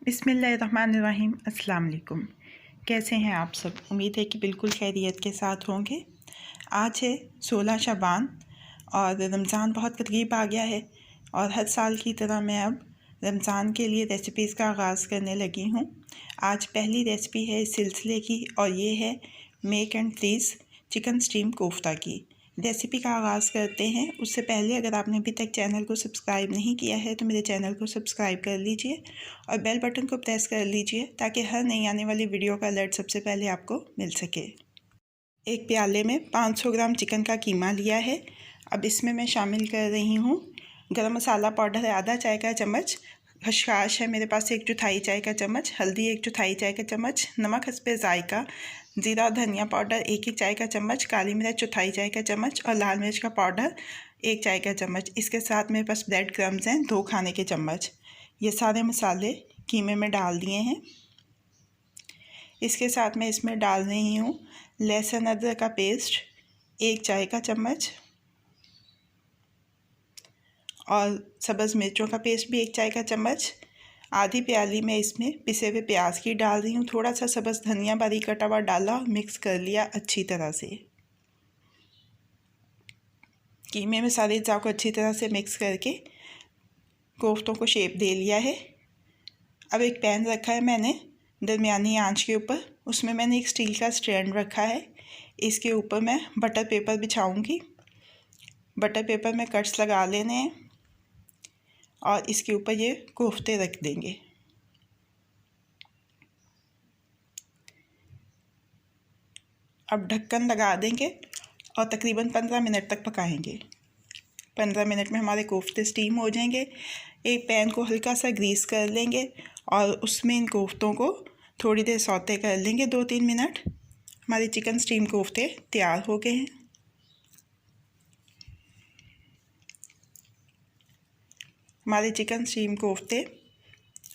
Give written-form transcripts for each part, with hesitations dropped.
बिस्मिल्लाहिर्रहमानिर्रहीम। अस्सलाम वालेकुम। कैसे हैं आप सब? उम्मीद है कि बिल्कुल खैरियत के साथ होंगे। आज है 16 शबान और रमज़ान बहुत करीब आ गया है और हर साल की तरह मैं अब रमज़ान के लिए रेसिपीज़ का आगाज़ करने लगी हूँ। आज पहली रेसिपी है इस सिलसिले की और ये है make and freeze chicken steam kofta की। रेसिपी का आगाज़ करते हैं। उससे पहले अगर आपने अभी तक चैनल को सब्सक्राइब नहीं किया है तो मेरे चैनल को सब्सक्राइब कर लीजिए और बेल बटन को प्रेस कर लीजिए ताकि हर नई आने वाली वीडियो का अलर्ट सबसे पहले आपको मिल सके। एक प्याले में 500 ग्राम चिकन का कीमा लिया है। अब इसमें मैं शामिल कर रही हूँ गरम मसाला पाउडर है आधा चाय का चम्मच, खसखस है मेरे पास 1/4 चाय का चम्मच, हल्दी 1/4 चाय का चम्मच, नमक हस्बे जायका, ज़ीरा और धनिया पाउडर 1 चाय का चम्मच, काली मिर्च 1/4 चाय का चम्मच और लाल मिर्च का पाउडर 1 चाय का चम्मच। इसके साथ मेरे पास ब्रेड क्रम्स हैं 2 खाने के चम्मच। ये सारे मसाले कीमे में डाल दिए हैं। इसके साथ मैं इसमें डाल रही हूँ लहसुन अदरक का पेस्ट 1 चाय का चम्मच और सब्ज़ मिर्चों का पेस्ट भी 1 चाय का चम्मच। आधी प्याली में इसमें पिसे हुए प्याज की डाल रही हूँ। थोड़ा सा सब्ज़ धनिया बारीक कटा हुआ डाला और मिक्स कर लिया अच्छी तरह से। कीमे में सारे अज़्ज़ा को अच्छी तरह से मिक्स करके कोफ्तों को शेप दे लिया है। अब एक पैन रखा है मैंने दरमियानी आंच के ऊपर, उसमें मैंने एक स्टील का स्टैंड रखा है। इसके ऊपर मैं बटर पेपर बिछाऊंगी। बटर पेपर में कट्स लगा लेने हैं और इसके ऊपर ये कोफ्ते रख देंगे। अब ढक्कन लगा देंगे और तकरीबन 15 मिनट तक पकाएंगे। 15 मिनट में हमारे कोफ्ते स्टीम हो जाएंगे। एक पैन को हल्का सा ग्रीस कर लेंगे और उसमें इन कोफ्तों को थोड़ी देर सौते कर लेंगे 2-3 मिनट। हमारे चिकन स्टीम कोफ्ते तैयार हो गए हैं। हमारे चिकन स्टीम कोफ्ते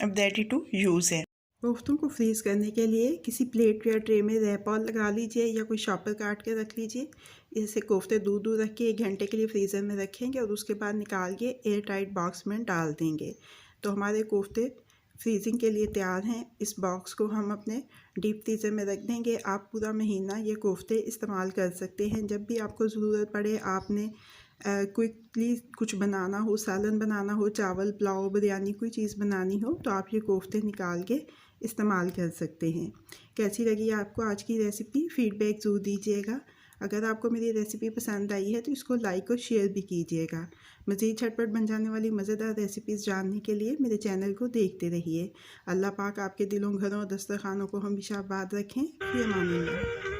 अब रेडी टू यूज़ हैं। कोफ्तों को फ्रीज़ करने के लिए किसी प्लेट या ट्रे में रैपर लगा लीजिए या कोई शॉपर काट के रख लीजिए। इससे कोफ्ते दूर दूर रख के 1 घंटे के लिए फ्रीज़र में रखेंगे और उसके बाद निकाल के एयर टाइट बॉक्स में डाल देंगे तो हमारे कोफ्ते फ्रीजिंग के लिए तैयार हैं। इस बॉक्स को हम अपने डीप फ्रीज़र में रख देंगे। आप पूरा महीना ये कोफ्ते इस्तेमाल कर सकते हैं। जब भी आपको ज़रूरत पड़े, आपने क्विकली कुछ बनाना हो, सालन बनाना हो, चावल पुलाव बिरयानी कोई चीज़ बनानी हो तो आप ये कोफ्ते निकाल के इस्तेमाल कर सकते हैं। कैसी लगी आपको आज की रेसिपी? फ़ीडबैक ज़रूर दीजिएगा। अगर आपको मेरी रेसिपी पसंद आई है तो इसको लाइक और शेयर भी कीजिएगा। मज़ीद झटपट बन जाने वाली मज़ेदार रेसिपीज़ जानने के लिए मेरे चैनल को देखते रहिए। अल्लाह पाक आपके दिलों, घरों और दस्तरखानों को हमेशा आबाद रखें। फ़ी अमानिल्लाह।